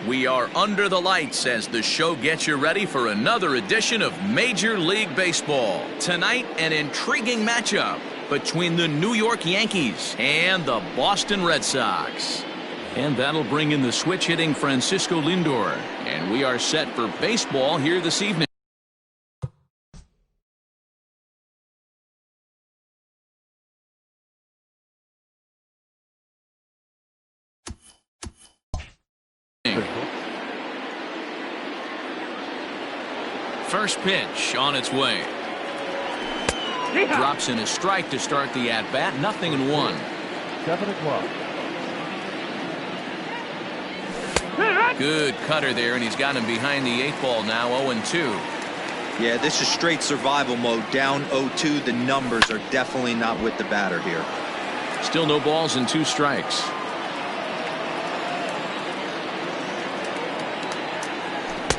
We are under the lights as the show gets you ready for another edition of Major League Baseball. Tonight, an intriguing matchup between the New York Yankees and the Boston Red Sox. And that'll bring in the switch-hitting Francisco Lindor. And we are set for baseball here this evening. First pitch on its way. Drops in a strike to start the at-bat. 0-1. 7 o'clock. Good cutter there, and he's got him behind the 8 ball now. 0-2. Yeah, this is straight survival mode. Down 0-2. The numbers are definitely not with the batter here. Still no balls and 2 strikes.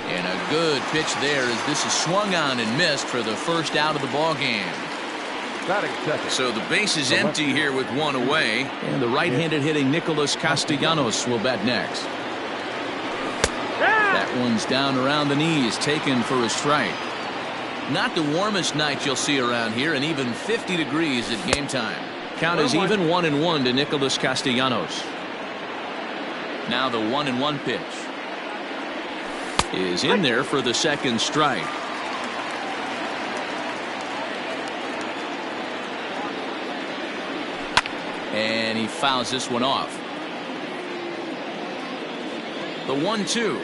And a good pitch there as this is swung on and missed for the first out of the ball game. So the base is empty here with 1 away, and the right-handed hitting Nicholas Castellanos will bat next. That one's down around the knees, taken for a strike. Not the warmest night you'll see around here, and even 50 degrees at game time. Count is even 1-1 to Nicholas Castellanos. Now the 1-1 pitch is in there for the second strike. And he fouls this one off. The 1-2.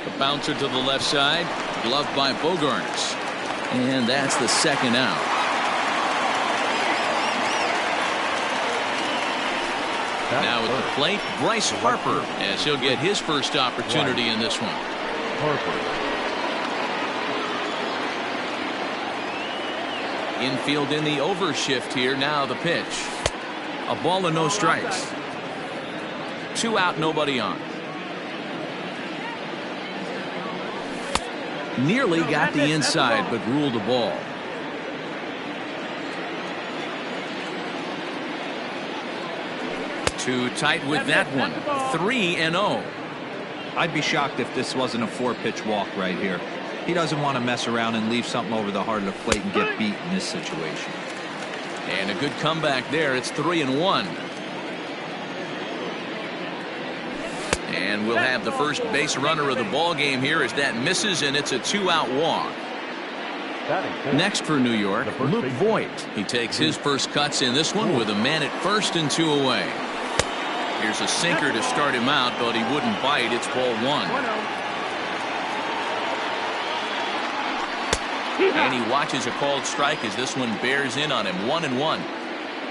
The bouncer to the left side, gloved by Bogarts. And that's the second out. Now at the plate, Bryce Harper, as he'll get his first opportunity in this one. Infield in the overshift here. Now the pitch. A ball and no strikes. 2 out, nobody on. Nearly got the inside, but ruled a ball. Too tight with that one. 3-0. I'd be shocked if this wasn't a 4-pitch walk right here. He doesn't want to mess around and leave something over the heart of the plate and get beat in this situation. And a good comeback there. It's 3-1. And we'll have the first base runner of the ball game here as that misses, and it's a 2-out walk. Next for New York, Luke Voit. He takes his first cuts in this one with a man at first and 2 away. Here's a sinker to start him out, but he wouldn't bite. It's ball 1. And he watches a called strike as this one bears in on him. 1-1.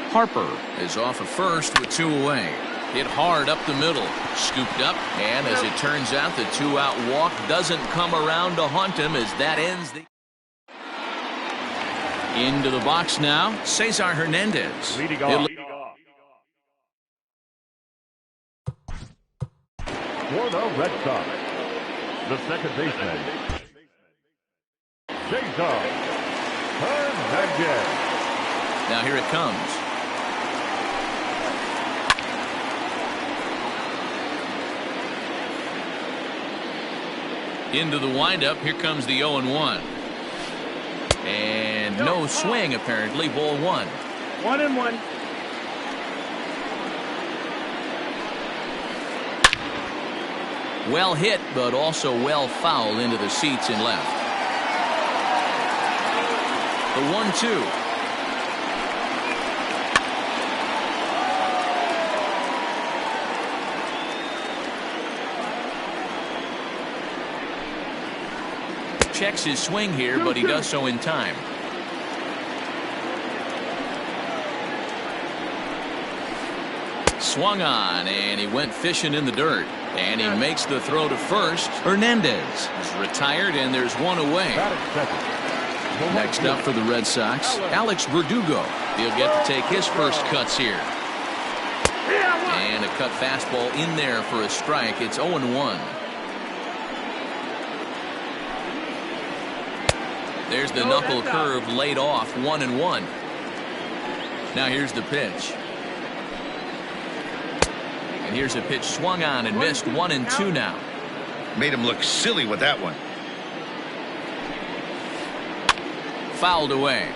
Harper is off of first with 2 away. Hit hard up the middle. Scooped up. And as it turns out, the 2-out walk doesn't come around to haunt him as that ends the... Into the box now, Cesar Hernandez. Leading off. For the Red Sox, the second baseman, Cesar Hernandez. Now here it comes. Into the windup. Here comes the 0-1. And no swing, apparently. Ball 1. 1-1. Well hit, but also well fouled into the seats and left. The 1-2. Checks his swing here, but he does so in time. Swung on, and he went fishing in the dirt. And he makes the throw to first. Hernandez is retired, and there's 1 away. Next up for the Red Sox, Alex Verdugo. He'll get to take his first cuts here. And a cut fastball in there for a strike. It's 0-1. There's the knuckle curve laid off. 1-1. Now here's the pitch. And here's a pitch swung on and missed. 1-2 now. Made him look silly with that one. Fouled away.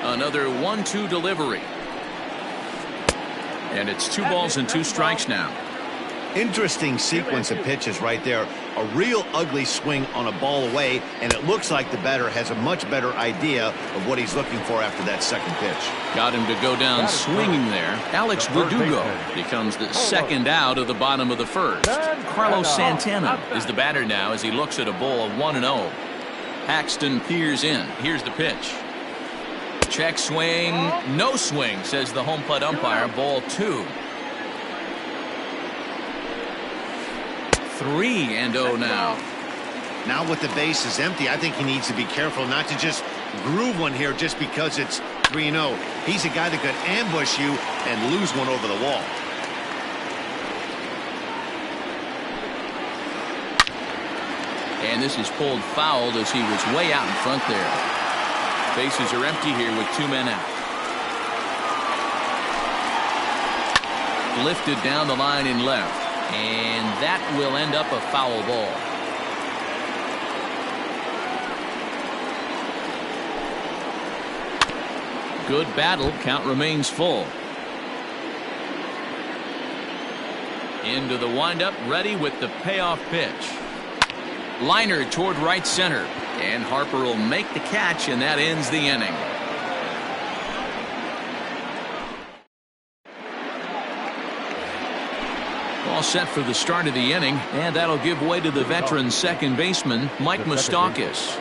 Another 1-2 delivery. And it's 2 balls and 2 strikes now. Interesting sequence of pitches right there. A real ugly swing on a ball away, and it looks like the batter has a much better idea of what he's looking for after that second pitch. Got him to go down swinging there. Alex Verdugo becomes the second out of the bottom of the first. Carlos Santana is the batter now as he looks at a ball of 1-0. Paxton peers in. Here's the pitch. Check swing. No swing, says the home plate umpire. Ball 2. 3-0 now. Now with the bases empty, I think he needs to be careful not to just groove one here just because it's 3-0. He's a guy that could ambush you and lose one over the wall. And this is pulled foul as he was way out in front there. Bases are empty here with 2 men out. Lifted down the line in left. And that will end up a foul ball. Good battle. Count remains full. Into the windup, ready with the payoff pitch. Liner toward right center. And Harper will make the catch, and that ends the inning. All set for the start of the inning, and that'll give way to the veteran second baseman, Mike Moustakas.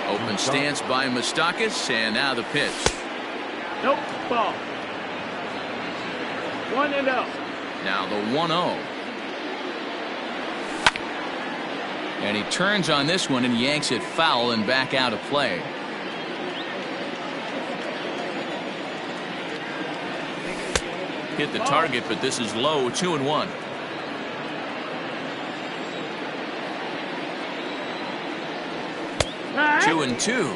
Open stance by Moustakas, and now the pitch. Nope, ball. 1-0. Now the 1-0. And he turns on this one and yanks it foul and back out of play. Hit the target, but this is low. 2-1. Right. 2-2.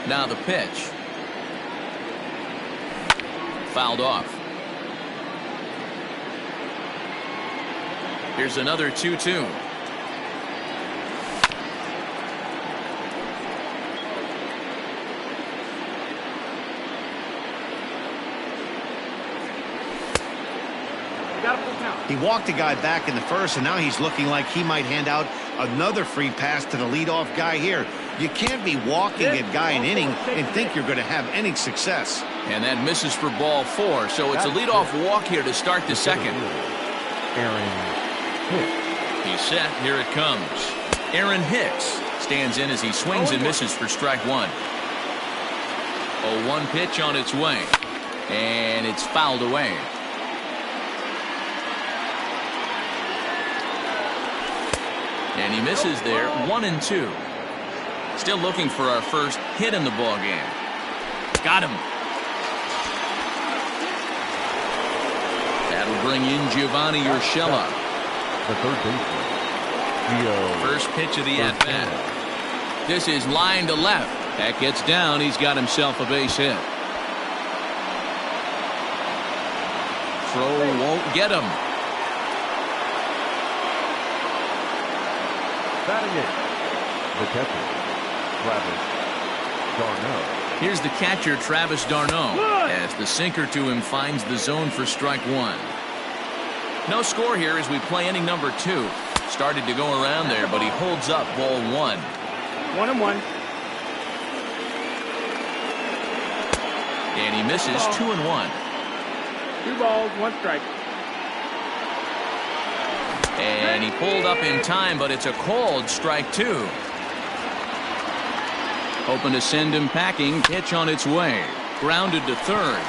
Now the pitch. Fouled off. Here's another 2-2. He walked a guy back in the first, and now he's looking like he might hand out another free pass to the leadoff guy here. You can't be walking a guy an inning and think you're going to have any success. And that misses for ball 4, so it's a leadoff walk here to start the second. He's set. Here it comes. Aaron Hicks stands in as he swings and misses for strike 1. 0-1 pitch on its way, and it's fouled away. And he misses there. 1-2. Still looking for our first hit in the ball game. Got him. That'll bring in Giovanni Urshela. The third baseman. First pitch of the at-bat. This is line to left. That gets down. He's got himself a base hit. Throw won't get him. Batting it. The catcher, Travis d'Arnaud. Here's the catcher, Travis d'Arnaud, as the sinker to him finds the zone for strike 1. No score here as we play inning number 2. Started to go around there, but he holds up ball 1. 1-1. And he misses. 2-1. 2 balls, 1 strike. And he pulled up in time, but it's a called strike 2. Hoping to send him packing. Pitch on its way. Grounded to third.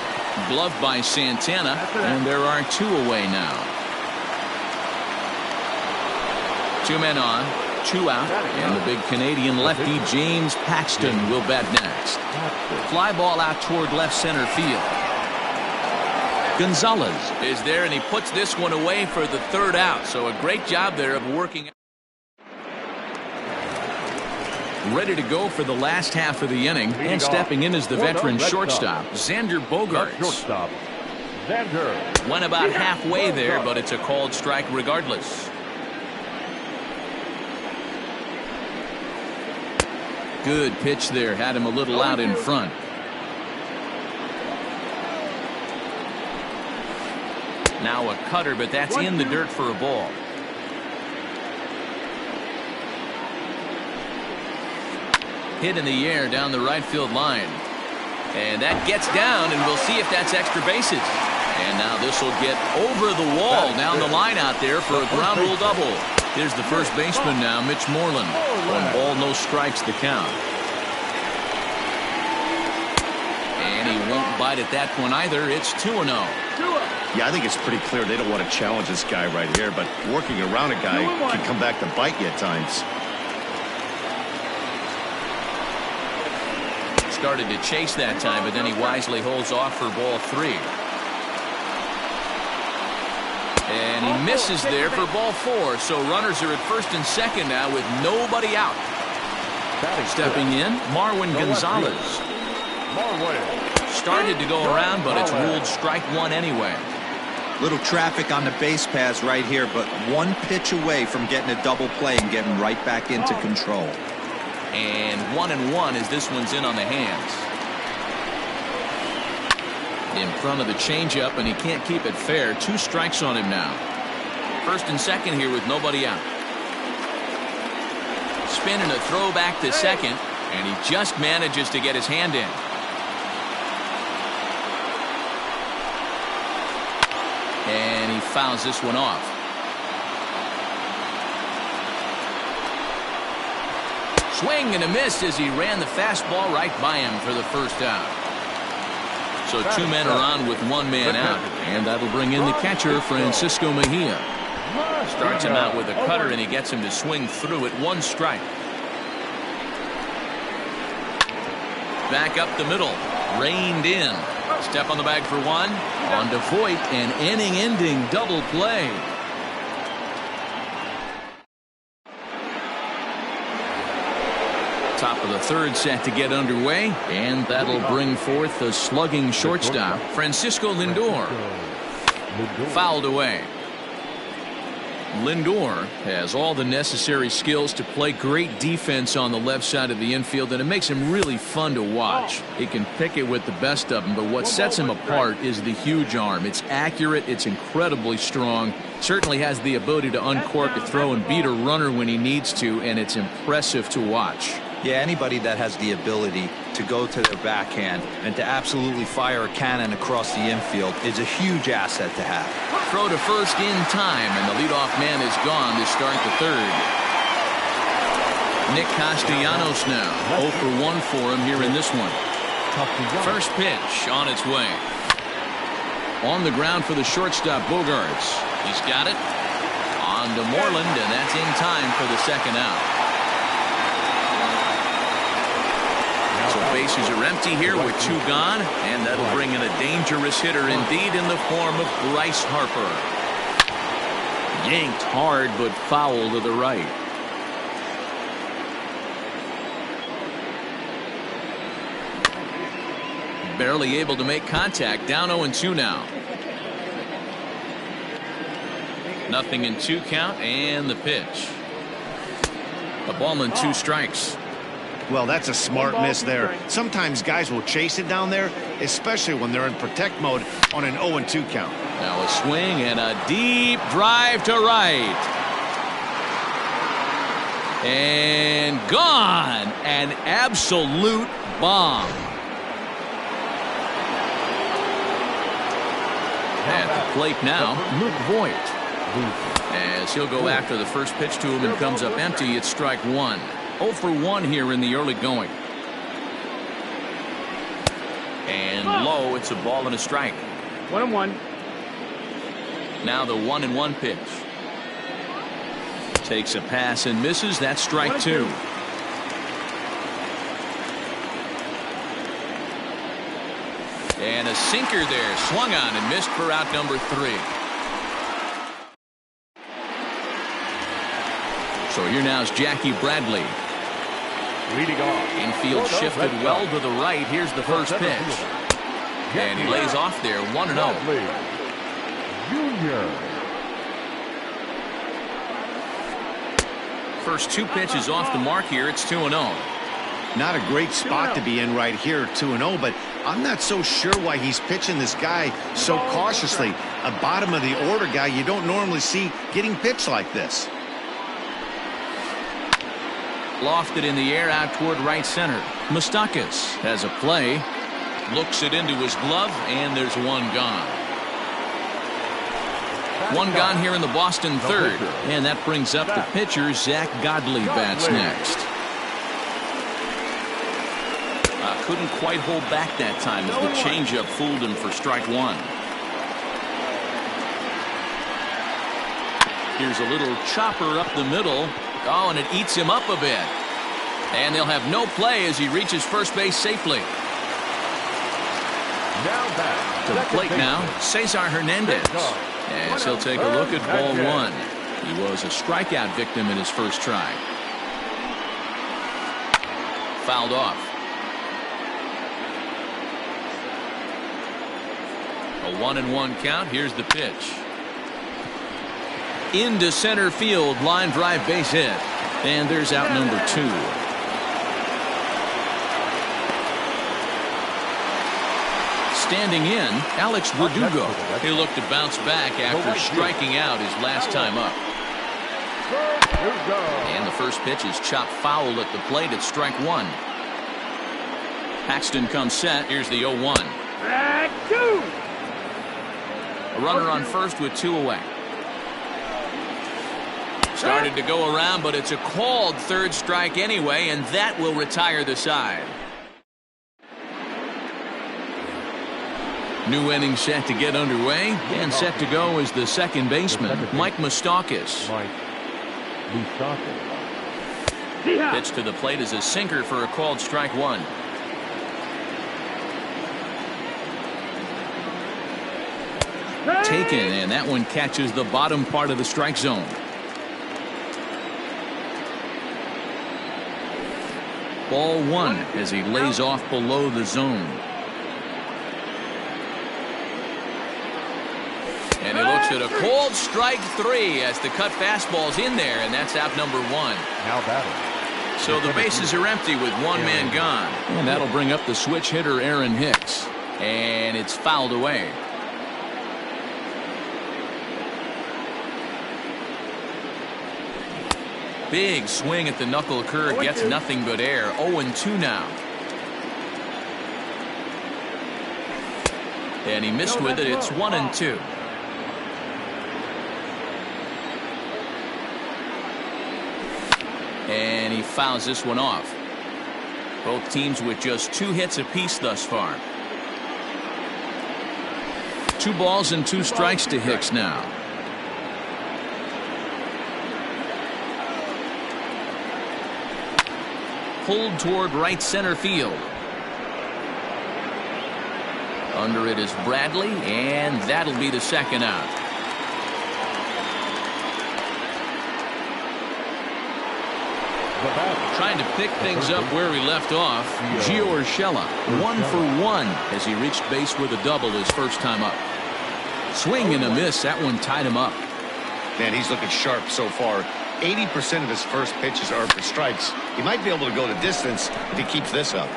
Gloved by Santana. And there are 2 away now. 2 men on, 2 out. And the big Canadian lefty James Paxton will bat next. Fly ball out toward left center field. Gonzalez is there, and he puts this one away for the 3rd out. So a great job there of working. ready to go for the last half of the inning. And stepping in is the veteran shortstop, Xander Bogaerts. Shortstop, Xander. Went about halfway there, but it's a called strike regardless. Good pitch there. Had him a little out in front. Now a cutter, but that's in the dirt for a ball. Hit in the air down the right field line. And that gets down, and we'll see if that's extra bases. And now this will get over the wall down the line out there for a ground rule double. Here's the first baseman now, Mitch Moreland. 1 ball, no strikes, the count. And he won't bite at that one either. It's 2-0. Yeah, I think it's pretty clear they don't want to challenge this guy right here, but working around a guy can come back to bite you at times. Started to chase that time, but then he wisely holds off for ball 3. And he misses there for ball 4. So runners are at first and second now with nobody out. Stepping in, Marwin Gonzalez. Started to go around, but it's ruled strike 1 anyway. Little traffic on the base pass right here, but 1 pitch away from getting a double play and getting right back into control. And 1-1 as this one's in on the hands. In front of the changeup, and he can't keep it fair. 2 strikes on him now. First and second here with nobody out. Spin and a throw back to second, and he just manages to get his hand in. And he fouls this one off. Swing and a miss as he ran the fastball right by him for the first out. So 2 men are on with 1 man out, and that'll bring in the catcher, Francisco Mejia. Starts him out with a cutter, and he gets him to swing through it. 1 strike. Back up the middle. Reined in. Step on the bag for 1. On to Voit, an inning-ending double play. Top of the 3rd set to get underway, and that'll bring forth the slugging shortstop, Francisco Lindor. Fouled away. Lindor has all the necessary skills to play great defense on the left side of the infield, and it makes him really fun to watch. He can pick it with the best of them, but what sets him apart is the huge arm. It's accurate, it's incredibly strong, certainly has the ability to uncork a throw and beat a runner when he needs to, and it's impressive to watch. Yeah, anybody that has the ability to go to their backhand and to absolutely fire a cannon across the infield is a huge asset to have. Throw to first in time, and the leadoff man is gone to start the 3rd. Nick Castellanos now. 0 for 1 for him here in this one. First pitch on its way. On the ground for the shortstop, Bogaerts. He's got it. On to Moreland, and that's in time for the 2nd out. So bases are empty here with 2 gone, and that'll bring in a dangerous hitter indeed in the form of Bryce Harper. Yanked hard, but foul to the right. Barely able to make contact. Down 0-2 now. 0-2 count, and the pitch. A ball and 2 strikes. Well, that's a smart miss there. Sometimes guys will chase it down there, especially when they're in protect mode on an 0-2 count. Now a swing and a deep drive to right. And gone. An absolute bomb. At the plate now, Luke Voit. As he'll go after the first pitch to him and comes up empty, it's strike 1. 0 for 1 here in the early going. And low, it's a ball and a strike. 1-1. Now the 1-1 pitch. Takes a pass and misses. That's strike 2. And a sinker there, swung on and missed for out number 3. So here now is Jackie Bradley. Leading off. Infield shifted well to the right. Here's the first pitch. And he lays off there, 1-0. Junior. First two pitches off the mark here. It's 2-0. Not a great spot to be in right here, 2-0, but I'm not so sure why he's pitching this guy so cautiously. A bottom of the order guy you don't normally see getting pitched like this. Lofted in the air out toward right center. Moustakas has a play. Looks it into his glove, and there's one gone. One gone here in the Boston third. And that brings up the pitcher, Zach Godley, bats next. Couldn't quite hold back that time as the changeup fooled him for strike one. Here's a little chopper up the middle. Oh, and it eats him up a bit. And they'll have no play as he reaches first base safely. Now back. To the plate now, Cesar Hernandez. As he'll take a look at ball one. He was a strikeout victim in his first try. Fouled off. A 1-1 count. Here's the pitch. Into center field, line drive base hit. And there's out number 2. Standing in, Alex Verdugo. He'll look to bounce back after striking out his last time up. And the first pitch is chopped foul at the plate at strike one. Paxton comes set. Here's the 0-1. A runner on first with 2 away. Started to go around, but it's a called third strike anyway, and that will retire the side. New inning set to get underway, and set to go is the second baseman, Mike Moustakas. Pitch to the plate is a sinker for a called strike one. Taken, and that one catches the bottom part of the strike zone. Ball one as he lays off below the zone. And he looks at a cold strike 3 as the cut fastball's in there, and that's out number 1. Now batting. So the bases are empty with one man gone. And that'll bring up the switch hitter, Aaron Hicks. And it's fouled away. Big swing at the knuckle curve, gets nothing but air. 0-2 now. And he missed with it. It's 1-2. And he fouls this one off. Both teams with just 2 hits apiece thus far. 2 balls and 2 strikes to Hicks now. Pulled toward right center field. Under it is Bradley, and that'll be the second out. Trying to pick things up where he left off. Gio Urshela, 1 for 1 as he reached base with a double his first time up. Swing and a miss. That one tied him up. Man, he's looking sharp so far. 80% of his first pitches are for strikes. He might be able to go the distance if he keeps this up.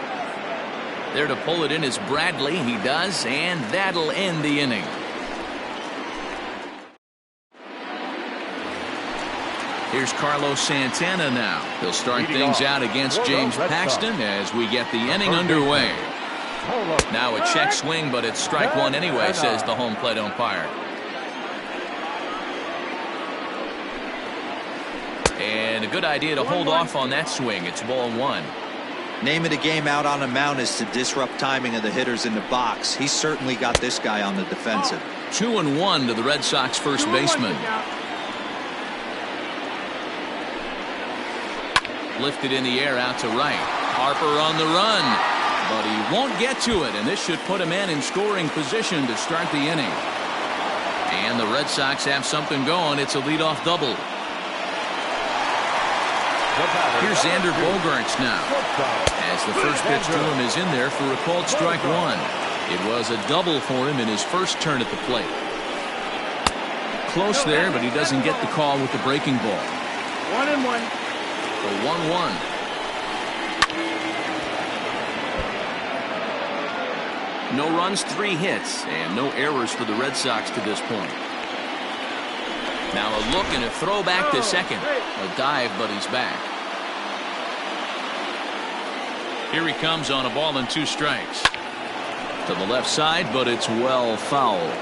There to pull it in is Bradley. He does, and that'll end the inning. Here's Carlos Santana now. He'll start things out against James Paxton as we get the inning underway. Now a check swing, but it's strike one anyway, says the home plate umpire. And a good idea to hold off on that swing. It's ball one. Name of the game out on the mound is to disrupt timing of the hitters in the box. He's certainly got this guy on the defensive. 2-1 to the Red Sox first baseman. Lifted in the air out to right. Harper on the run, but he won't get to it, and this should put a man in scoring position to start the inning. And the Red Sox have something going. It's a leadoff double. Here's Xander Bogaerts now. As the first pitch to him is in there for a called strike one. It was a double for him in his first turn at the plate. Close there, but he doesn't get the call with the breaking ball. 1-1. The 1-1. No runs, 3 hits, and no errors for the Red Sox to this point. Now a look and a throw back to second. A dive, but he's back. Here he comes on a ball and 2 strikes. To the left side, but it's well fouled.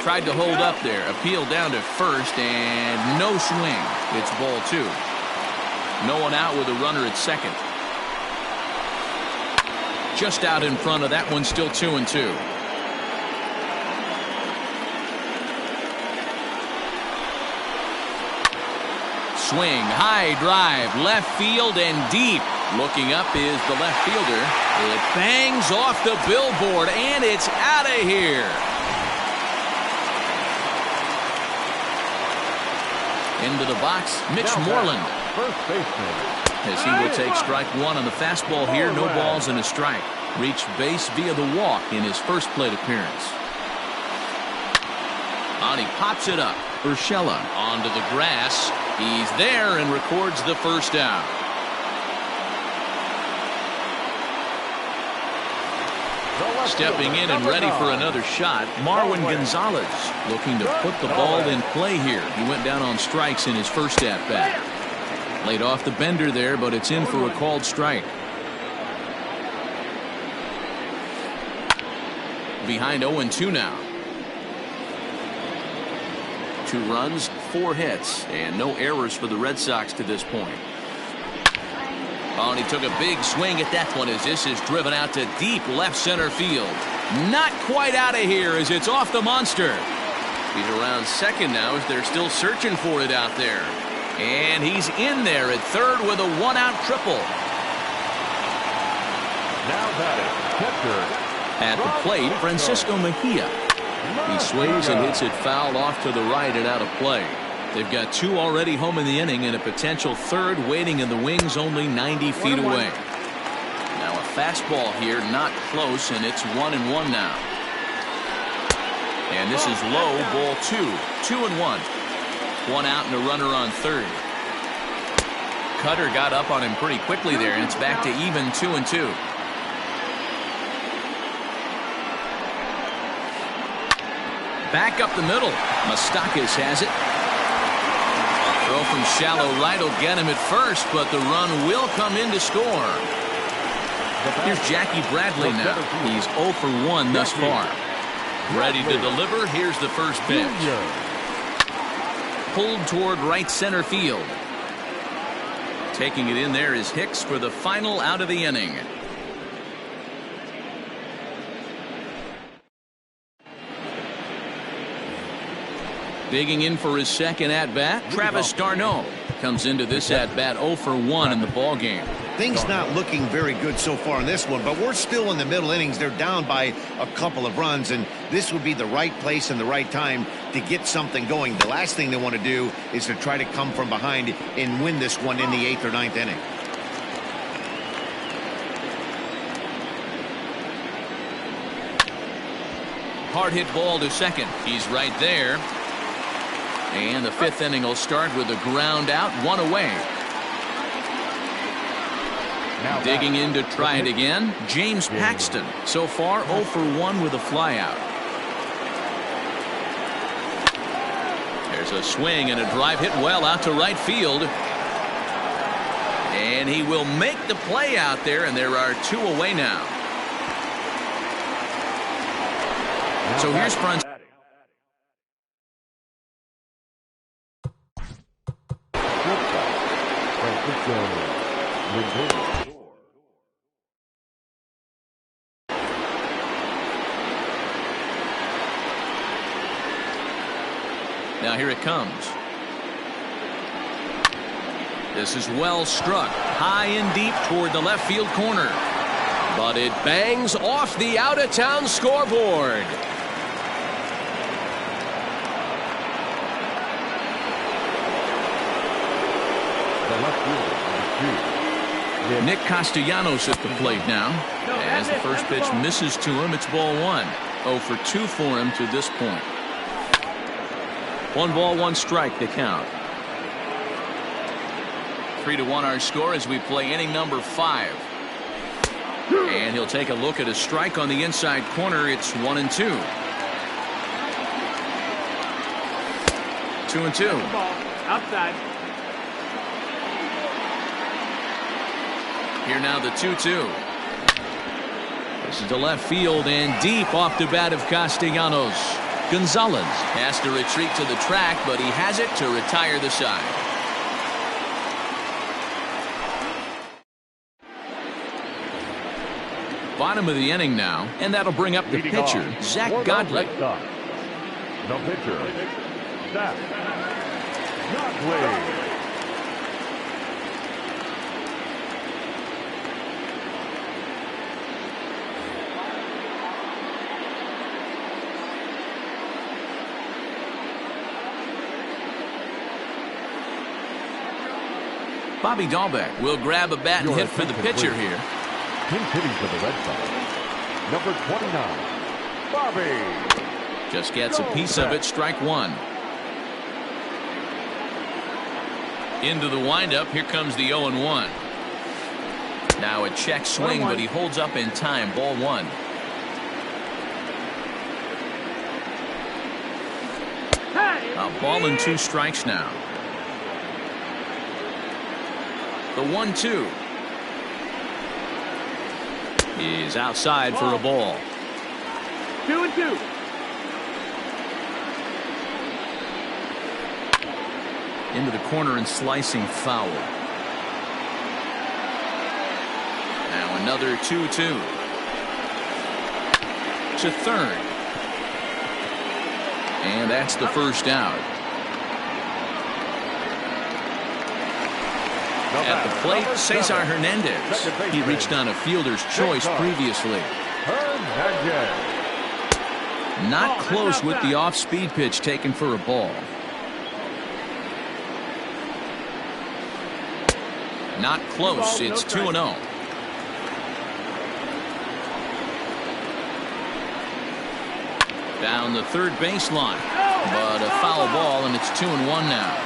Tried to hold up there. Appeal down to first, and no swing. It's ball 2. No one out with a runner at second. Just out in front of that one, still 2-2. Swing, high drive, left field and deep. Looking up is the left fielder. It bangs off the billboard, and it's out of here. Into the box, Mitch Moreland. First baseman. As he will take strike one on the fastball here. No balls and a strike. Reached base via the walk in his first plate appearance. And he pops it up. Urshela onto the grass. He's there and records the first out. Stepping in and ready for another shot, Marwin Gonzalez looking to put the ball in play here. He went down on strikes in his first at-bat. Laid off the bender there, but it's in for a called strike. Behind 0-2 now. 2 runs, 4 hits, and no errors for the Red Sox to this point. Oh, and he took a big swing at that one as this is driven out to deep left center field. Not quite out of here as it's off the monster. He's around second now as they're still searching for it out there. And he's in there at third with a 1-out triple. Now batting, catcher. At the plate, Francisco Mejia. He swings and hits it foul off to the right and out of play. They've got 2 already home in the inning and a potential third waiting in the wings only 90 feet away. Now a fastball here, not close, and it's 1-1 now. And this is low, ball 2. 2-1. 1 out and a runner on third. Cutter got up on him pretty quickly there, and it's back to even 2-2. Back up the middle. Moustakas has it. Throw from shallow right will get him at first, but the run will come in to score. Here's Jackie Bradley now. He's 0 for 1 thus far. Ready to deliver. Here's the first pitch. Pulled toward right center field. Taking it in there is Hicks for the final out of the inning. Digging in for his second at-bat, Travis d'Arnaud comes into this at-bat 0 for 1 in the ballgame. Things not looking very good so far in this one, but we're still in the middle innings. They're down by a couple of runs, and this would be the right place and the right time to get something going. The last thing they want to do is to try to come from behind and win this one in the 8th or 9th inning. Hard hit ball to second. He's right there. And the 5th inning will start with a ground out, 1 away. Now digging in to try it again, James Paxton. So far 0 for 1 with a flyout. There's a swing and a drive hit well out to right field. And he will make the play out there, and there are 2 away now. So here's Francisco. Now here it comes. This is well struck, high and deep toward the left field corner. But it bangs off the out-of-town scoreboard. The left fielder, number 2. Nick Castellanos at the plate now. As the first pitch misses to him, it's ball 1. 0 for 2 for him to this point. 1 ball, 1 strike to count. 3-1 our score as we play inning number 5. And he'll take a look at a strike on the inside corner. It's 1-2. 2-2. Outside. Here now the 2-2. This is to left field and deep off the bat of Castellanos. Gonzalez has to retreat to the track, but he has it to retire the side. Bottom of the inning now, and that'll bring up the pitcher, Zach Godley. The pitcher, Zach Godley. Bobby Dahlbeck will grab a bat and hit for the pitcher here. Pinch hitting for the Red Sox, number 29, Bobby. Just gets a piece of it, strike 1. Into the windup, here comes the 0-1. Now a check swing, but he holds up in time, ball 1. A ball and 2 strikes now. The 1-2 is outside for a ball. 2-2. Into the corner and slicing foul. Now another 2-2 to third, and that's the first out. At the plate, Cesar Hernandez. He reached on a fielder's choice previously. Not close with the off-speed pitch taken for a ball. Not close. It's 2-0. Down the third baseline, but a foul ball, and it's 2-1 now.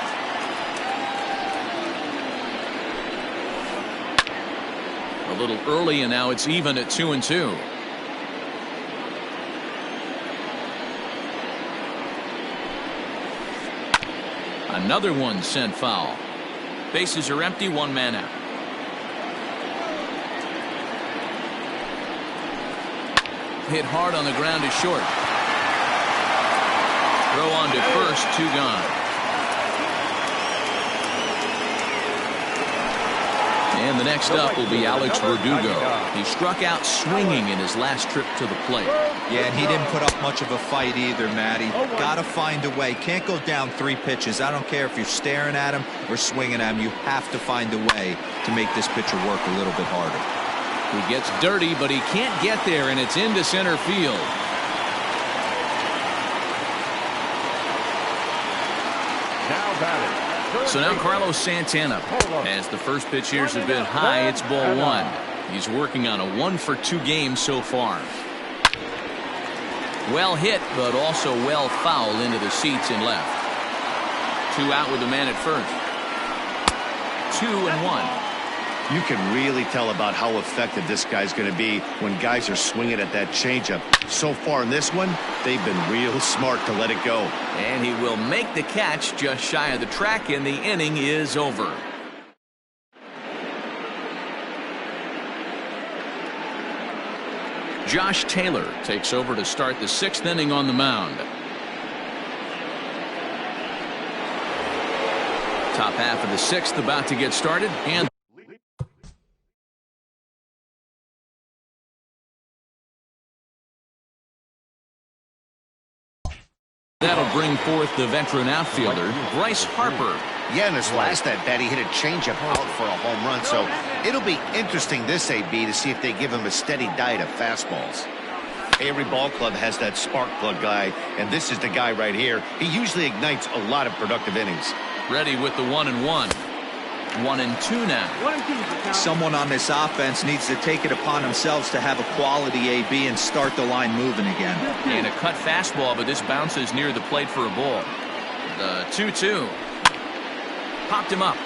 A little early, and now it's even at 2-2. Another one sent foul. Bases are empty, 1 man out. Hit hard on the ground is short. Throw on to first, 2 gone. And the next up will be Alex Verdugo. He struck out swinging in his last trip to the plate. Yeah, and he didn't put up much of a fight either, Matty. Gotta find a way. Can't go down 3 pitches. I don't care if you're staring at him or swinging at him. You have to find a way to make this pitcher work a little bit harder. He gets dirty, but he can't get there, and it's into center field. Now batting. So now Carlos Santana. As the first pitch here's a bit high, it's ball 1. He's working on a 1-for-2 game so far. Well hit, but also well fouled into the seats and left. 2 out with a man at first. 2-1. You can really tell about how effective this guy's going to be when guys are swinging at that changeup. So far in this one, they've been real smart to let it go. And he will make the catch just shy of the track, and the inning is over. Josh Taylor takes over to start the 6th inning on the mound. Top half of the 6th about to get started, and that'll bring forth the veteran outfielder, Bryce Harper. Yeah, in his last at bat, he hit a changeup out for a home run, so it'll be interesting this AB to see if they give him a steady diet of fastballs. Every ball club has that spark plug guy, and this is the guy right here. He usually ignites a lot of productive innings. Ready with the 1-1. 1-2 now. 1-2. Someone on this offense needs to take it upon themselves to have a quality AB and start the line moving again. And a cut fastball, but this bounces near the plate for a ball. The 2-2. Popped him up.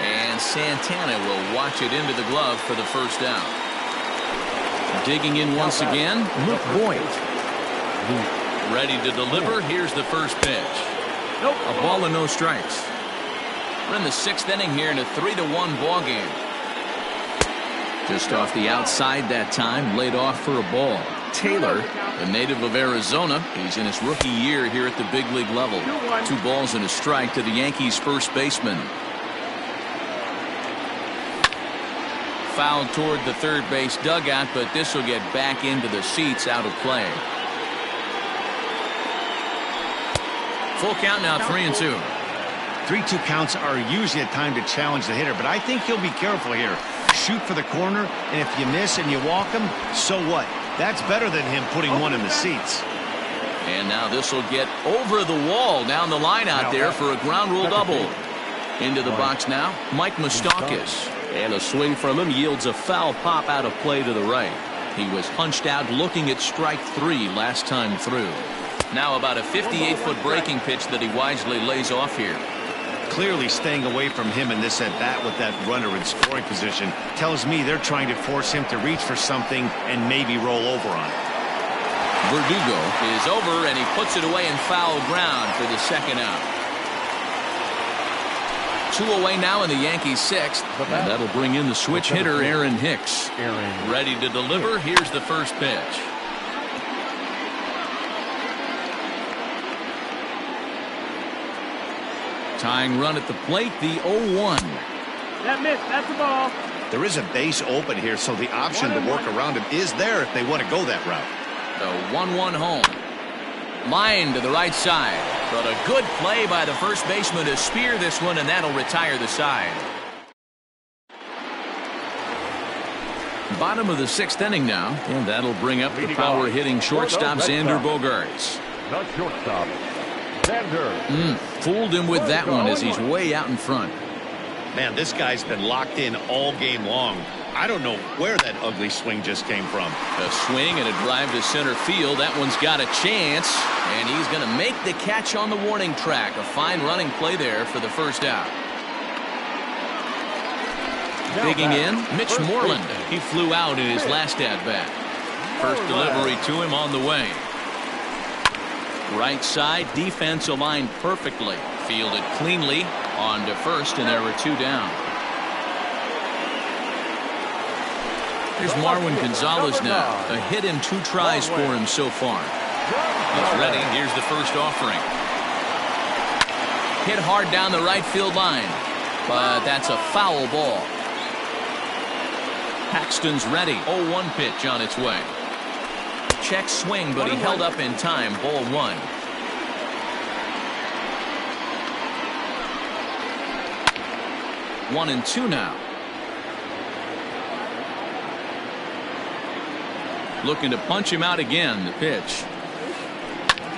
And Santana will watch it into the glove for the first down. Digging in once again, Luke Voigt. Ready to deliver. Here's the first pitch. A ball and no strikes. We're in the 6th inning here in a 3-1 ball game. Just off the outside that time, laid off for a ball. Taylor, a native of Arizona, he's in his rookie year here at the big league level. 2 balls and a strike to the Yankees first baseman. Fouled toward the third base dugout, but this will get back into the seats, out of play. Full count now, 3-2. 3-2 counts are usually a time to challenge the hitter, but I think he'll be careful here. Shoot for the corner, and if you miss and you walk him, so what? That's better than him putting one in the seats. And now this will get over the wall down the line out there for a ground rule double. Into the box now, Mike Moustakas. And a swing from him yields a foul pop out of play to the right. He was hunched out looking at strike 3 last time through. Now about a 58-foot breaking pitch that he wisely lays off here. Clearly staying away from him in this at-bat with that runner in scoring position tells me they're trying to force him to reach for something and maybe roll over on it. Verdugo is over, and he puts it away in foul ground for the second out. 2 away now in the Yankees 6th, and that'll bring in the switch hitter Aaron Hicks. Ready to deliver. Here's the first pitch. Tying run at the plate, the 0-1. That missed. That's the ball. There is a base open here, so the option to work around him is there if they want to go that route. The 1-1 home. Line to the right side, but a good play by the first baseman to spear this one, and that'll retire the side. Bottom of the 6th inning now, and that'll bring up the power-hitting shortstop Xander Bogaerts. The shortstop, Xander. Fooled him with that one as he's way out in front. Man, this guy's been locked in all game long. I don't know where that ugly swing just came from. A swing and a drive to center field. That one's got a chance, and he's going to make the catch on the warning track. A fine running play there for the first out. Digging in, Mitch Moreland. He flew out in his last at-bat. First delivery to him on the way. Right side, defense aligned perfectly. Fielded cleanly on to first, and there were 2 down. Here's Marwin Gonzalez now. A hit in 2 tries for him so far. He's ready. Here's the first offering. Hit hard down the right field line, but that's a foul ball. Paxton's ready. 0-1 pitch on its way. Check swing, but he held up in time. Ball 1. One and 2 now. Looking to punch him out again. The pitch.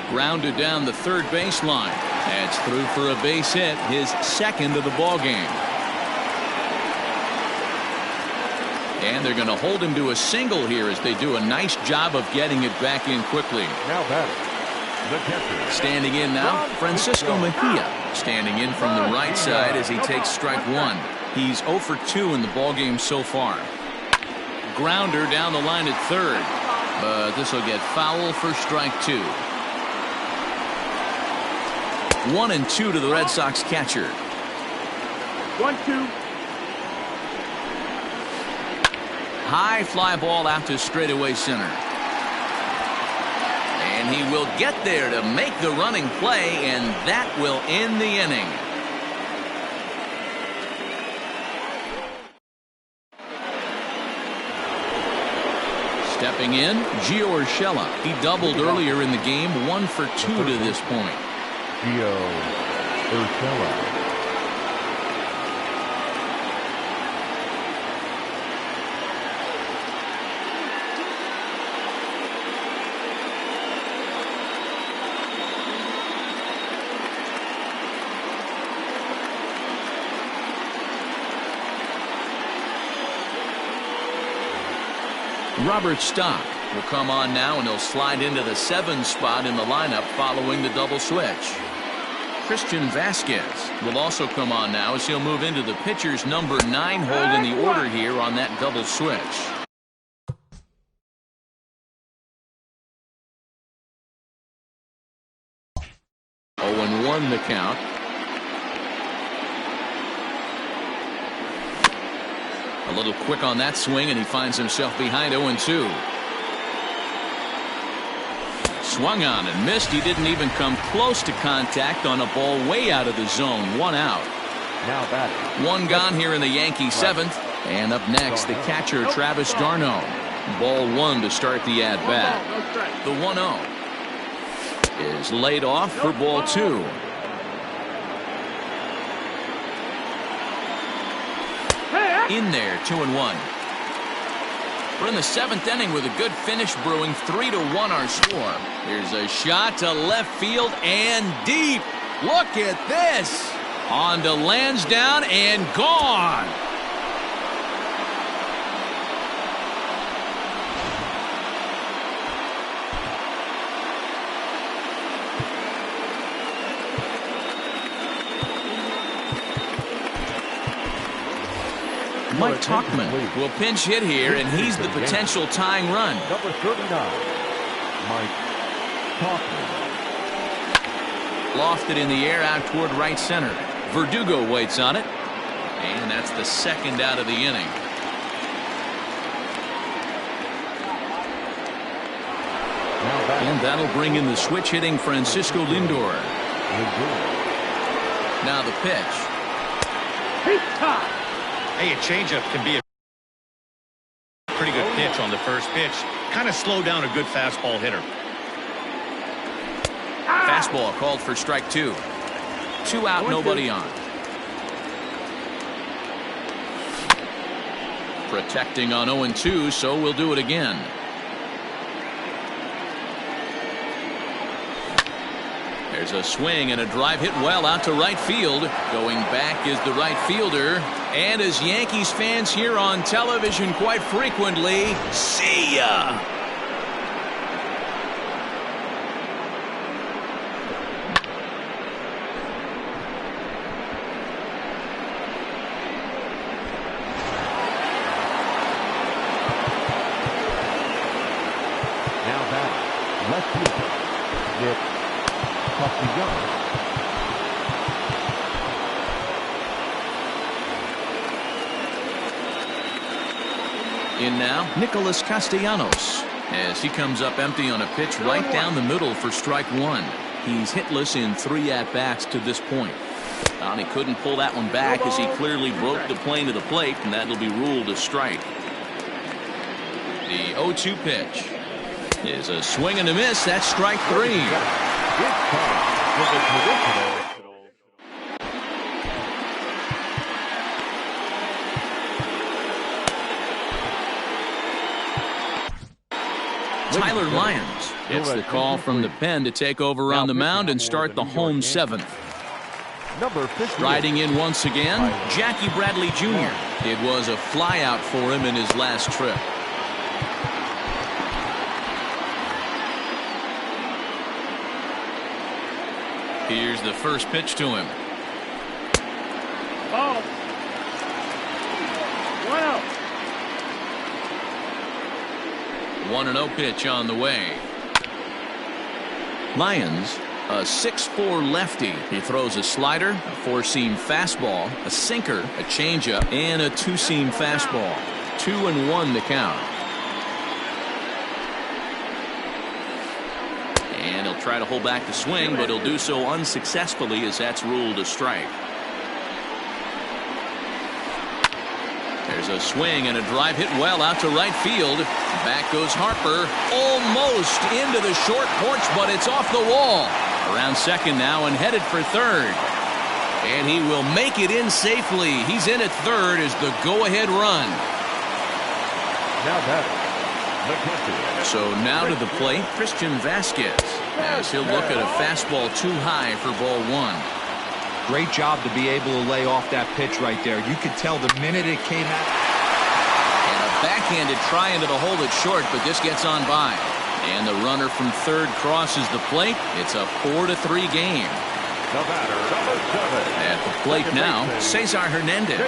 Grounded down the third baseline. That's through for a base hit. His 2nd of the ball game. And they're going to hold him to a single here as they do a nice job of getting it back in quickly. Now batting, the catcher. Standing in now, Francisco Mejia. Standing in from the right side as he takes strike 1. He's 0 for 2 in the ball game so far. Grounder down the line at third, but this will get foul for strike 2. 1-2 to the Red Sox catcher. 1-2. High fly ball out to straightaway center. And he will get there to make the running play, and that will end the inning. Stepping in, Gio Urshela. He doubled earlier in the game, 1 for 2 to this point. Gio Urshela. Robert Stock will come on now, and he'll slide into the 7 spot in the lineup following the double switch. Christian Vasquez will also come on now as he'll move into the pitcher's number 9 hold in the order here on that double switch. Oh, and 1 the count. A little quick on that swing, and he finds himself behind 0-2. Swung on and missed. He didn't even come close to contact on a ball way out of the zone. 1 out. Now batting. 1 gone here in the Yankees 7th. And up next, the catcher, Travis d'Arnaud. Ball 1 to start the at-bat. The 1-0 is laid off for ball 2. In there, 2-1. We're in the 7th inning with a good finish brewing. 3-1 our score. Here's a shot to left field and deep. Look at this. On to Lansdowne and gone. Mike Tauchman will pinch hit here, and he's the potential tying run. Number 39, Mike Tauchman. Lofted in the air out toward right center. Verdugo waits on it, and that's the 2nd out of the inning. And that'll bring in the switch hitting Francisco Lindor. Now the pitch. Hey, a changeup can be a pretty good pitch on the first pitch. Kind of slow down a good fastball hitter. Fastball called for strike 2. 2 out, nobody on. Protecting on 0-2, so we'll do it again. There's a swing and a drive hit well out to right field. Going back is the right fielder. And as Yankees fans hear on television quite frequently, see ya! Now batting, left fielder, Nick Castellanos. In now, Nicholas Castellanos, as he comes up empty on a pitch right down the middle for strike 1. He's hitless in 3 at-bats to this point. And he couldn't pull that one back as he clearly broke the plane of the plate, and that'll be ruled a strike. The 0-2 pitch is a swing and a miss. That's strike 3. Tyler Lyons gets the call from the pen to take over on the mound and start the home 7th. Riding in once again, Jackie Bradley Jr. It was a flyout for him in his last trip. Here's the first pitch to him. Ball. 1-0 pitch on the way. Lyons, a 6'4" lefty. He throws a slider, a 4-seam fastball, a sinker, a changeup, and a 2-seam fastball. 2-1 the count. And he'll try to hold back the swing, but he'll do so unsuccessfully as that's ruled a strike. There's a swing and a drive hit well out to right field. Back goes Harper, almost into the short porch, but it's off the wall. Around second now and headed for third. And he will make it in safely. He's in at third as the go-ahead run. Now that. So now to the plate, Christian Vasquez, as he'll look at a fastball too high for ball 1. Great job to be able to lay off that pitch right there. You could tell the minute it came out. And a Backhanded trying to hold it short, but this gets on by. And the runner from third crosses the plate. It's a 4-3 game. The batter, number 7. At the plate now, Cesar Hernandez.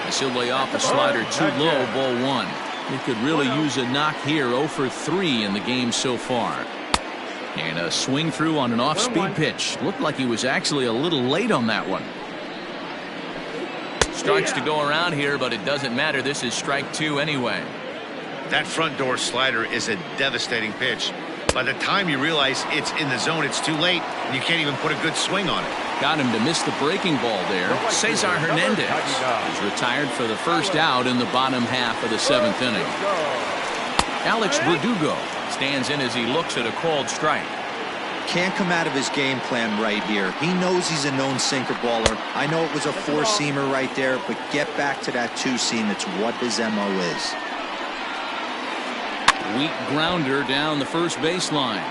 As he'll lay off a slider too low, ball 1. He could really use a knock here, 0 for 3 in the game so far. And a swing through on an off-speed pitch. Looked like he was actually a little late on that one. Strikes to go around here, but it doesn't matter. This is strike 2 anyway. That front door slider is a devastating pitch. By the time you realize it's in the zone, it's too late, and you can't even put a good swing on it. Got him to miss the breaking ball there. Cesar Hernandez is retired for the first out in the bottom half of the 7th inning. Alex Verdugo stands in as he looks at a called strike. Can't come out of his game plan right here. He knows he's a known sinker baller. I know it was a 4-seamer right there, but get back to that 2-seam. It's what his MO is. Weak grounder down the first baseline,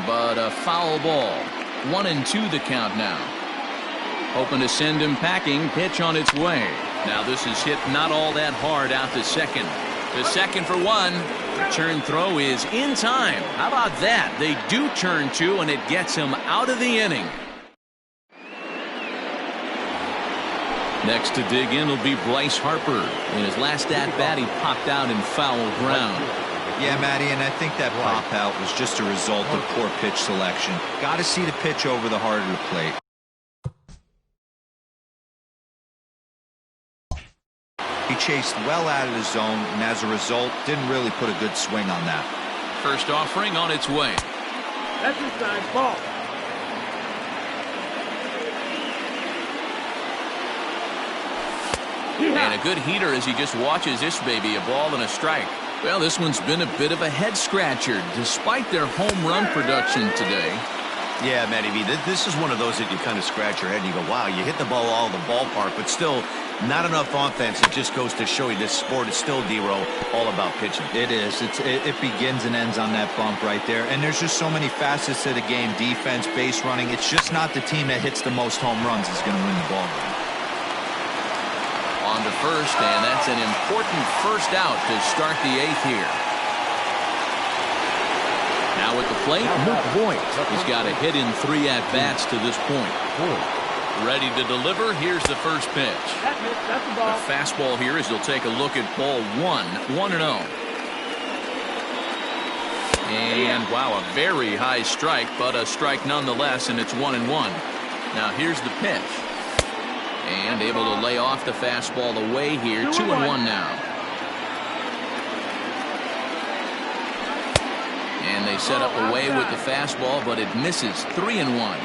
but a foul ball. 1-2 the count now. Hoping to send him packing. Pitch on its way. Now this is hit not all that hard out to second. To second for 1. Return throw is in time. How about that? They do turn 2, and it gets him out of the inning. Next to dig in will be Bryce Harper. In his last at-bat, he popped out in foul ground. Yeah, Matty, and I think that pop out was just a result of poor pitch selection. Got to see the pitch over the heart of the plate. He chased well out of the zone, and as a result, didn't really put a good swing on that. First offering on its way. That's inside ball. And a good heater as he just watches this baby, a ball and a strike. Well, this one's been a bit of a head-scratcher, despite their home run production today. Yeah, Matty V, this is one of those that you kind of scratch your head and you go, wow, you hit the ball all in the ballpark, but still not enough offense. It just goes to show you this sport is still, D-Row, all about pitching. It is. It begins and ends on that bump right there. And there's just so many facets to the game. Defense, base running. It's just not the team that hits the most home runs is going to win the ball game. On to first, and that's an important first out to start the 8th here. Now at the plate, Luke Voigt. He's got a hit in 3 at-bats to this point. Ready to deliver. Here's the first pitch. That's the ball. The fastball here as he'll take a look at ball 1, 1-0. And wow, a very high strike, but a strike nonetheless, and it's 1-1. Now here's the pitch. And able to lay off the fastball away here. 2-1 now. And they set up away with the fastball, but it misses. 3-1.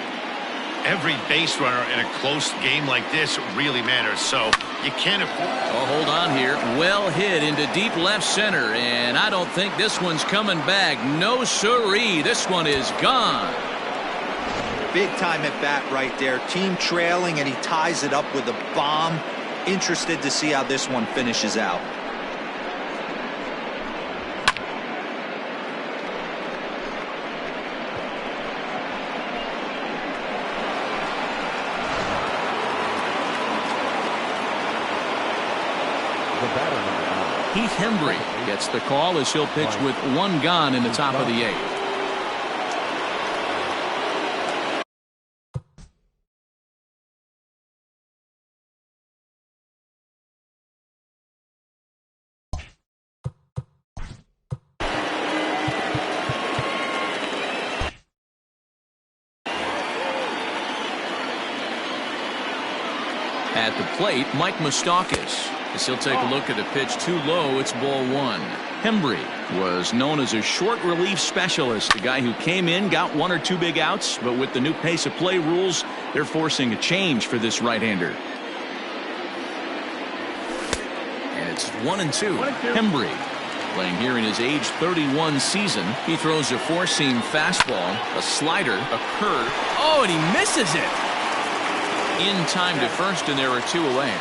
Every base runner in a close game like this really matters, so you can't afford. Oh, hold on here. Well hit into deep left center, and I don't think this one's coming back. No siree. This one is gone. Big time at bat right there. Team trailing, and he ties it up with a bomb. Interested to see how this one finishes out. Heath Hembry gets the call as he'll pitch with 1 gone in the top of the 8th. At the plate, Mike Moustakas. As he'll take a look at a pitch too low, it's ball 1. Hembry was known as a short relief specialist, a guy who came in, got 1 or 2 big outs, but with the new pace of play rules, they're forcing a change for this right-hander. And it's 1-2. Hembry playing here in his age 31 season. He throws a 4-seam fastball, a slider, a curve. Oh, and he misses it. In time to first, and there are 2 away.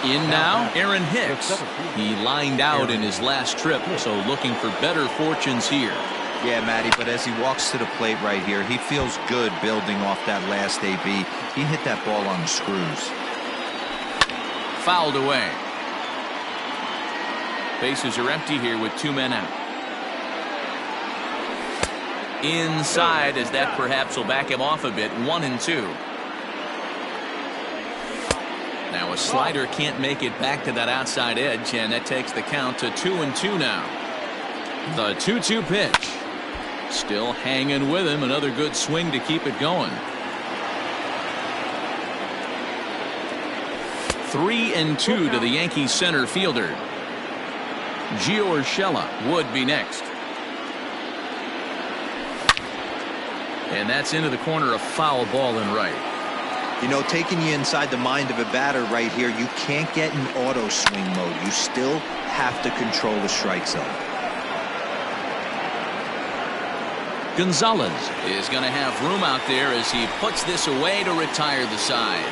In now, Aaron Hicks. He lined out in his last trip, so looking for better fortunes here. Yeah, Matty, but as he walks to the plate right here, he feels good building off that last AB. He hit that ball on the screws. Fouled away. Bases are empty here with 2 men out. Inside, as that perhaps will back him off a bit. 1-2. Now a slider can't make it back to that outside edge, and that takes the count to 2-2 now. The 2-2 pitch. Still hanging with him. Another good swing to keep it going. 3-2 to the Yankees center fielder. Gmuasc007 would be next. And that's into the corner, a foul ball in right. You know, taking you inside the mind of a batter right here, you can't get in auto swing mode. You still have to control the strike zone. Gonzalez is going to have room out there as he puts this away to retire the side.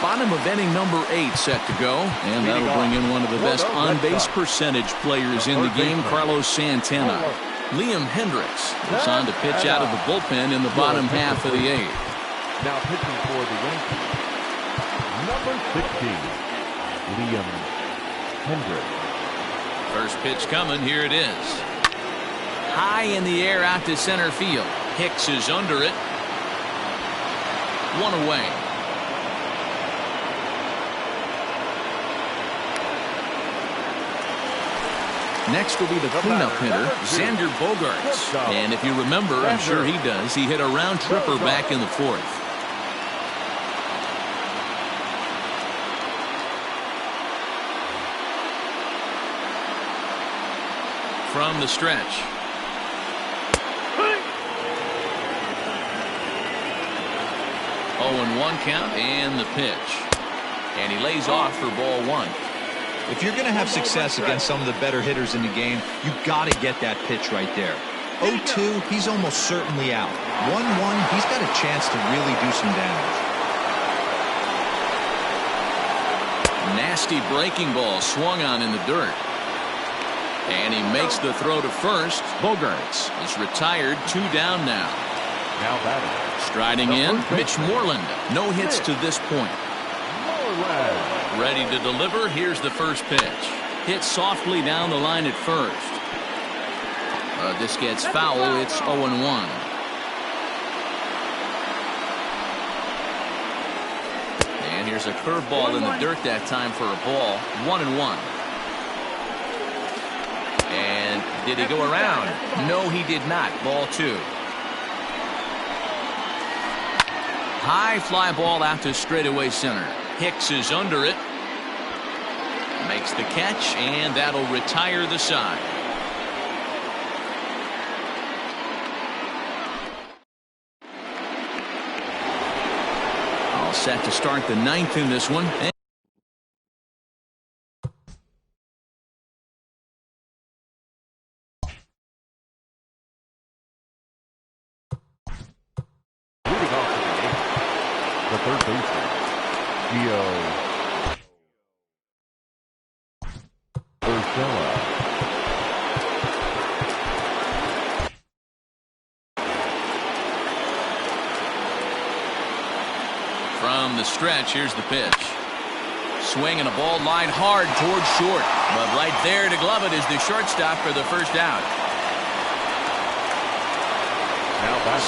Bottom of inning number 8 set to go, and that'll bring in one of the best on-base percentage players in the game, Carlos Santana. Liam Hendricks is on to pitch out of the bullpen in the bottom half of the 8th. Now pitching for the Yankees, number 16, Liam Hendricks. First pitch coming, here it is. High in the air out to center field. Hicks is under it. 1 away. Next will be the cleanup hitter, Xander Bogaerts. And if you remember, I'm sure he does, he hit a round tripper back in the 4th. From the stretch. Oh, and 1 count, and the pitch. And he lays off for ball 1. If you're going to have success against some of the better hitters in the game, you got to get that pitch right there. 0-2, he's almost certainly out. 1-1, he's got a chance to really do some damage. Nasty breaking ball swung on in the dirt. And he makes the throw to first. Bogaerts is retired, 2 down now. Now batting. Striding in, Mitch Moreland. No hits to this point. Ready to deliver. Here's the first pitch. Hit softly down the line at first. This gets foul. It's 0-1. And here's a curveball in the dirt that time for a ball. 1-1. And did he go around? No, he did not. Ball 2. High fly ball out to straightaway center. Hicks is under it. Makes the catch, and that'll retire the side. All set to start the 9th in this one. Moving on to the 8th, the third baseman, Gmuasc007. From the stretch, here's the pitch. Swing and a ball line hard towards short. But right there to glove it is the shortstop for the first out.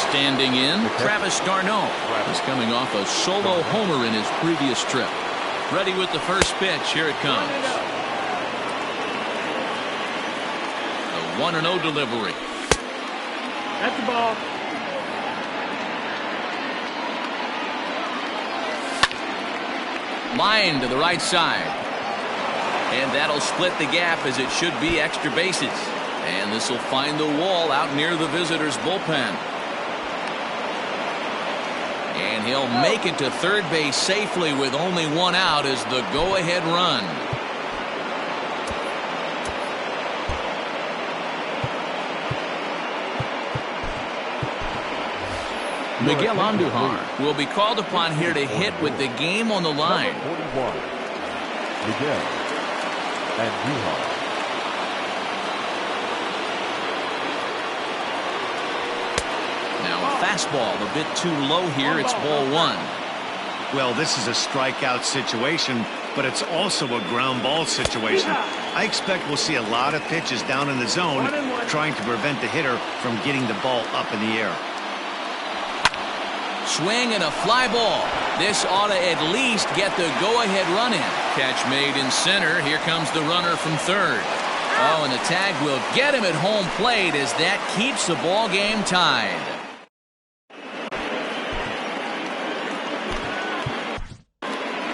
Standing in, Travis d'Arnaud is coming off a solo homer in his previous trip. Ready with the first pitch. Here it comes. The 1-0 delivery. That's the ball. Line to the right side. And that'll split the gap as it should be extra bases. And this will find the wall out near the visitors' bullpen. And he'll make it to third base safely with only 1 out as the go-ahead run. Miguel Andujar will be called upon here to hit with the game on the line. Number 41, Miguel Andujar. Now a fastball a bit too low here. It's ball 1. Well, this is a strikeout situation. but it's also a ground ball situation. I expect we'll see a lot of pitches down in the zone trying to prevent the hitter from getting the ball up in the air. Swing and a fly ball. This ought to at least get the go-ahead run in. Catch made in center. Here comes the runner from third. Oh, and the tag will get him at home plate as that keeps the ball game tied.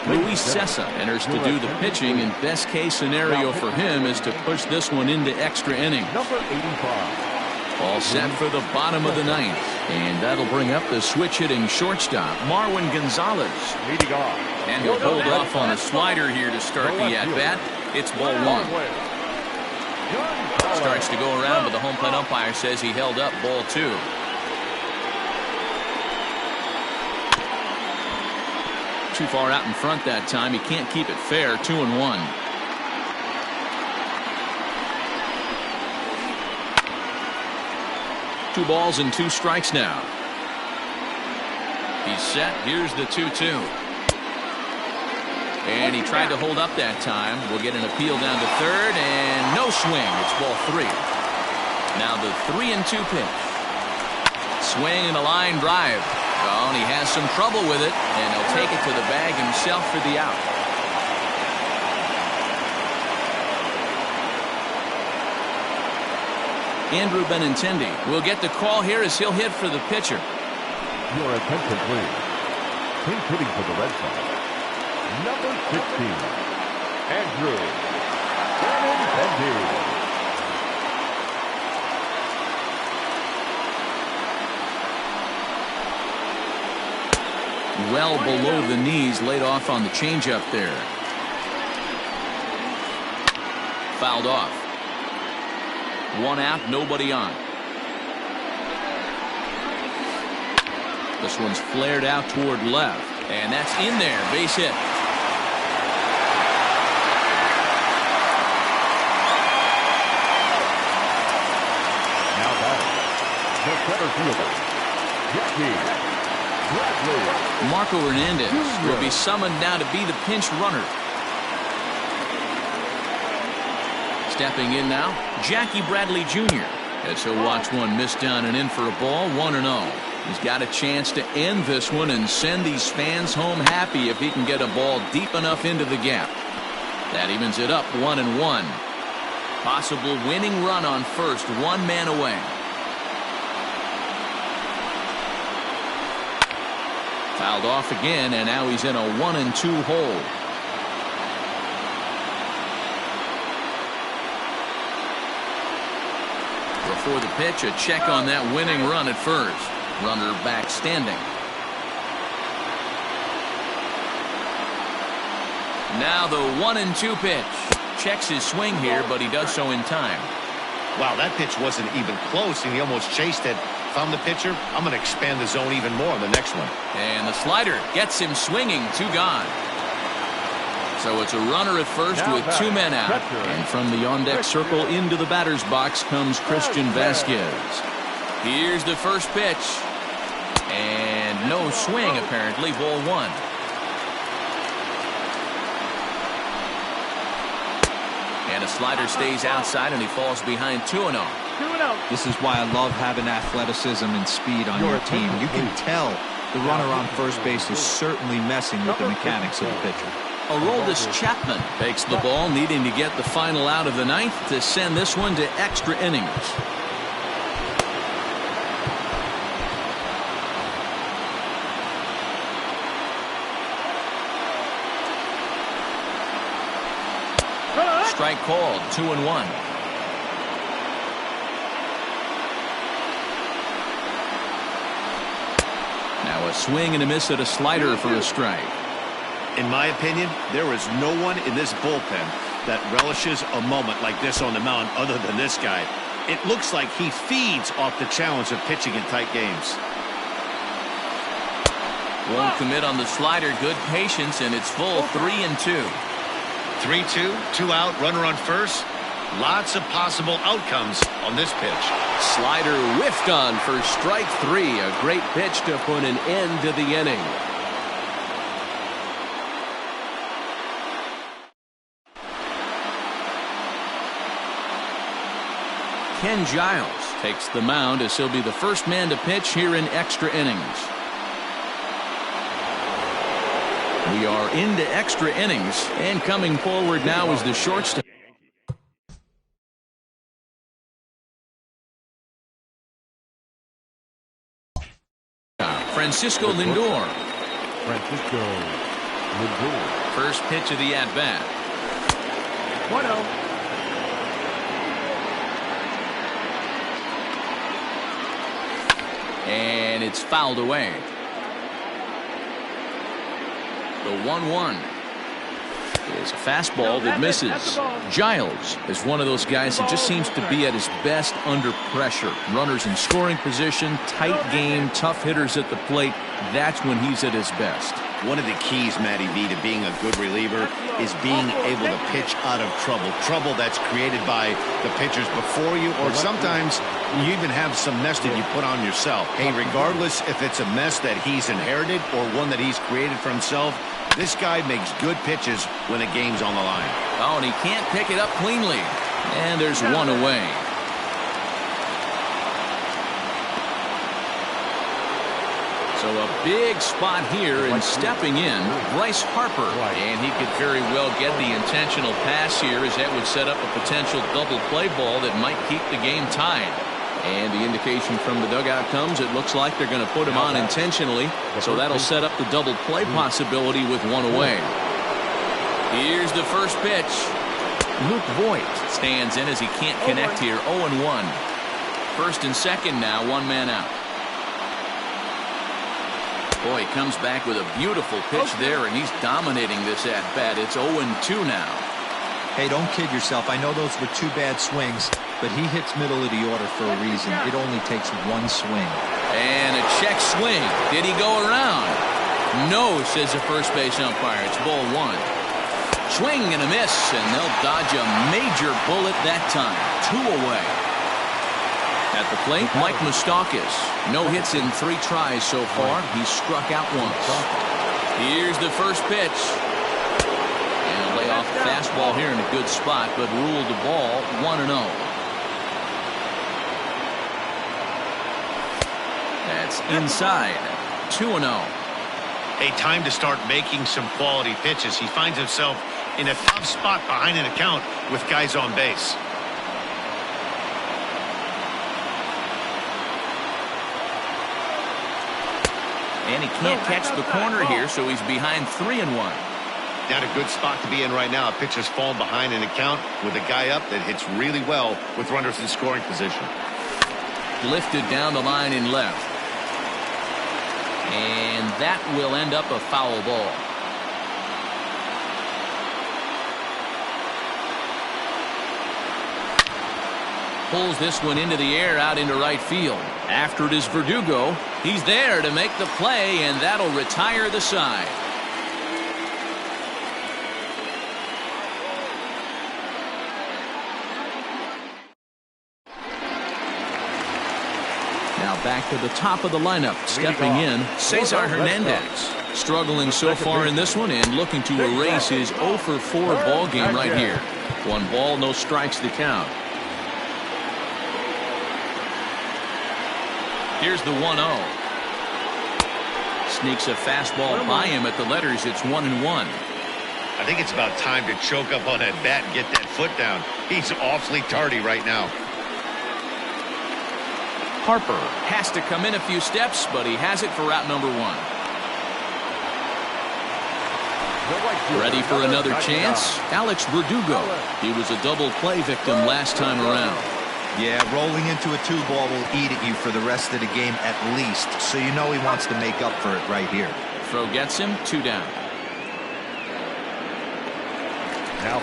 Luis Cessa enters to do the pitching, and best case scenario for him is to push this one into extra innings. Number 85. All set for the bottom of the ninth, and that'll bring up the switch-hitting shortstop, Marwin Gonzalez. Leading off. And he'll hold off on a slider here to start the at-bat. It's ball one. Starts to go around, but the home plate umpire says he held up ball two. Too far out in front that time. He can't keep it fair. 2-1. 2 balls and 2 strikes now. He's set. Here's the 2-2. And he tried to hold up that time. We'll get an appeal down to third, and no swing. It's ball 3. Now the 3-2 pitch. Swing and a line drive. Oh, and he has some trouble with it, and he'll take it to the bag himself for the out. Andrew Benintendi will get the call here as he'll hit for the pitcher. Your attention, please. He's hitting for the Red Sox. Number 16, Andrew Benintendi. Well below the knees, laid off on the changeup there. Fouled off. 1 out, nobody on. This one's flared out toward left, and that's in there. Base hit. Now batting, the center fielder, Jackie Bradley. Marco Hernandez will be summoned now to be the pinch runner. Stepping in now, Jackie Bradley Jr. as he'll watch one miss down and in for a ball. 1-0. He's got a chance to end this one and send these fans home happy if he can get a ball deep enough into the gap. That evens it up 1-1. Possible winning run on first, 1 man away. Fouled off again, and now he's in a 1-2 hole. Before the pitch, a check on that winning run at first. Runner back standing. Now the 1-2 pitch. Checks his swing here, but he does so in time. Wow, that pitch wasn't even close, and he almost chased it. If I'm the pitcher, I'm going to expand the zone even more on the next one. And the slider gets him swinging. 2 gone. So it's a runner at first with 2 men out. And from the on-deck circle into the batter's box comes Christian Vasquez. Here's the first pitch. And no swing, apparently. Ball 1. And a slider stays outside, and he falls behind 2-0. This is why I love having athleticism and speed on your team. You can tell the runner on first base is certainly messing with the mechanics of the pitcher. Aroldis Chapman takes the ball, needing to get the final out of the ninth to send this one to extra innings. Strike called. 2-1. Now a swing and a miss at a slider for a strike. In my opinion, there is no one in this bullpen that relishes a moment like this on the mound other than this guy. It looks like he feeds off the challenge of pitching in tight games. Won't commit on the slider. Good patience, and it's full. 3-2. 3-2, 2 out, runner on first. Lots of possible outcomes on this pitch. Slider whiffed on for strike 3. A great pitch to put an end to the inning. Ken Giles takes the mound as he'll be the first man to pitch here in extra innings. We are into extra innings, and coming forward now is the shortstop. Francisco Lindor. First pitch of the at-bat. 1-0. And it's fouled away. The 1-1 is a fastball that misses. Giles is one of those guys that just seems to be at his best under pressure. Runners in scoring position, tight game, tough hitters at the plate. That's when he's at his best. One of the keys, Matty V, to being a good reliever is being able to pitch out of trouble. Trouble that's created by the pitchers before you, or sometimes you even have some mess that you put on yourself. Hey, regardless if it's a mess that he's inherited or one that he's created for himself, this guy makes good pitches when the game's on the line. Oh, and he can't pick it up cleanly. And there's one away. So a big spot here, and stepping in, Bryce Harper. And he could very well get the intentional pass here, as that would set up a potential double play ball that might keep the game tied. And the indication from the dugout comes, it looks like they're going to put him on intentionally. So that'll set up the double play possibility with one away. Here's the first pitch. Luke Voigt stands in as he can't connect here. 0-1. First and second now, one man out. Boy, he comes back with a beautiful pitch there, and he's dominating this at-bat. It's 0-2 now. Hey, don't kid yourself. I know those were two bad swings, but he hits middle of the order for a reason. It only takes one swing. And a check swing. Did he go around? No, says the first base umpire. It's ball one. Swing and a miss, and they'll dodge a major bullet that time. 2 away. At the plate, Mike Moustakas. No hits in 3 tries so far. He's struck out once. Here's the first pitch. And a layoff fastball here in a good spot, but ruled the ball 1-0. That's inside. 2-0. Hey, time to start making some quality pitches. He finds himself in a tough spot behind an account with guys on base. And he can't catch the corner here, so he's behind 3-1. Not a good spot to be in right now. A pitcher's fallen behind an account with a guy up that hits really well with runners in scoring position. Lifted down the line in left. And that will end up a foul ball. Pulls this one into the air out into right field. After it is Verdugo. He's there to make the play, and that'll retire the side. Now back to the top of the lineup. Stepping in, Cesar Hernandez. Struggling so far in this one and looking to erase his 0-for-4 ball game right here. 1 ball, no strikes to count. Here's the 1-0. Sneaks a fastball by him at the letters. It's 1-1. I think it's about time to choke up on that bat and get that foot down. He's awfully tardy right now. Harper has to come in a few steps, but he has it for out number 1. Ready for another chance? Alex Verdugo. He was a double play victim last time around. Yeah, rolling into a 2-ball will eat at you for the rest of the game at least, so you know he wants to make up for it right here. Throw gets him, 2 down.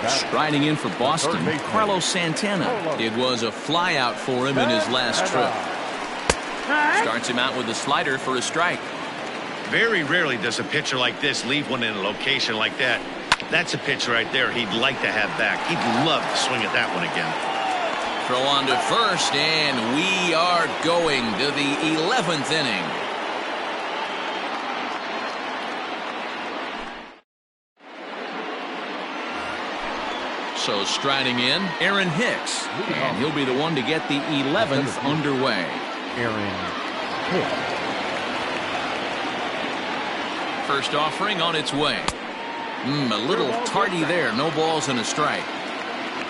Striding in for Boston, Carlos Santana. It was a flyout for him in his last trip. Starts him out with a slider for a strike. Very rarely does a pitcher like this leave one in a location like that. That's a pitch right there he'd like to have back. He'd love to swing at that one again. Throw on to first, and we are going to the 11th inning. So striding in, Aaron Hicks. And he'll be the one to get the 11th underway. Aaron Hicks. First offering on its way. A little tardy there. No balls and a strike.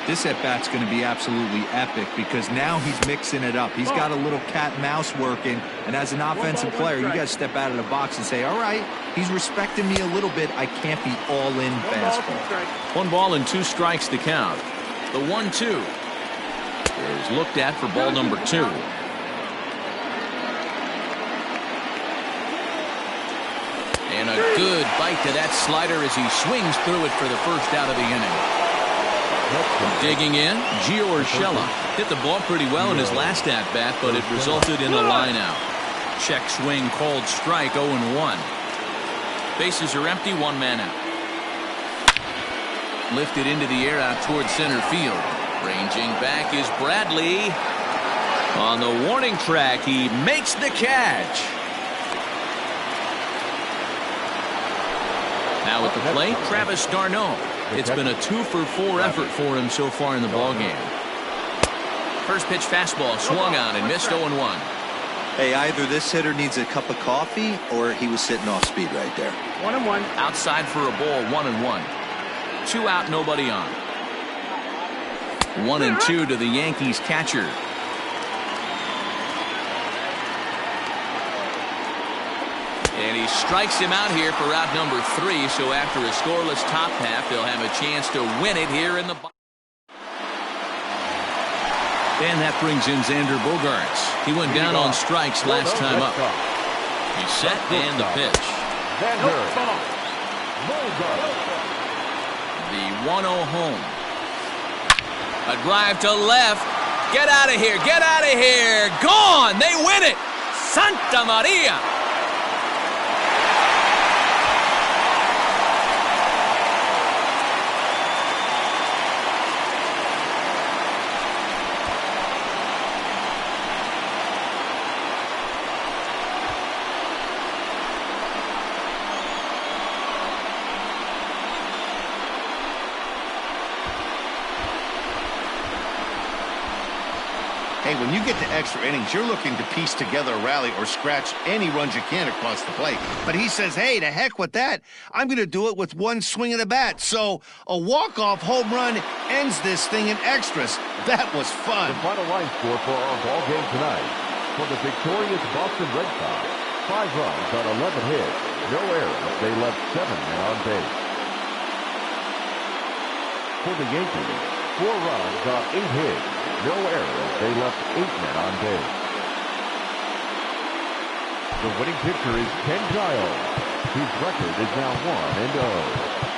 This at-bat's going to be absolutely epic because now he's mixing it up. He's got a little cat and mouse working, and as an offensive player, you got to step out of the box and say, all right, he's respecting me a little bit. I can't be all in fastball. 1 ball and 2 strikes to count. The 1-2 is looked at for ball number 2. And a good bite to that slider as he swings through it for the first out of the inning. Digging in, Gio Urshela hit the ball pretty well in his last at-bat, but it resulted in a line-out. Check swing called strike, 0-1. Bases are empty, 1 man out. Lifted into the air out towards center field. Ranging back is Bradley. On the warning track, he makes the catch. Now at the plate, Travis d'Arnaud. It's been a 2-for-4 effort for him so far in the ballgame. First pitch fastball swung on and missed 0-1. Hey, either this hitter needs a cup of coffee or he was sitting off speed right there. 1-1. Outside for a ball, 1-1. 2 out, nobody on. 1-2 to the Yankees catcher. And he strikes him out here for out number 3. So after a scoreless top half, they'll have a chance to win it here in the bottom. And that brings in Xander Bogaerts. He went down on strikes last time up. He's set and the pitch. The 1-0 home. A drive to left. Get out of here. Get out of here. Gone. They win it. Santa Maria. Hey, when you get to extra innings, you're looking to piece together a rally or scratch any runs you can across the plate. But he says, hey, to heck with that. I'm going to do it with 1 swing of the bat. So a walk-off home run ends this thing in extras. That was fun. The final line score for our ball game tonight. For the victorious Boston Red Sox, 5 runs on 11 hits, no errors. They left 7 men on base. For the Yankees, 4 runs on 8 hits. No errors. They left 8 men on base. The winning pitcher is Ken Giles. His record is now 1-0.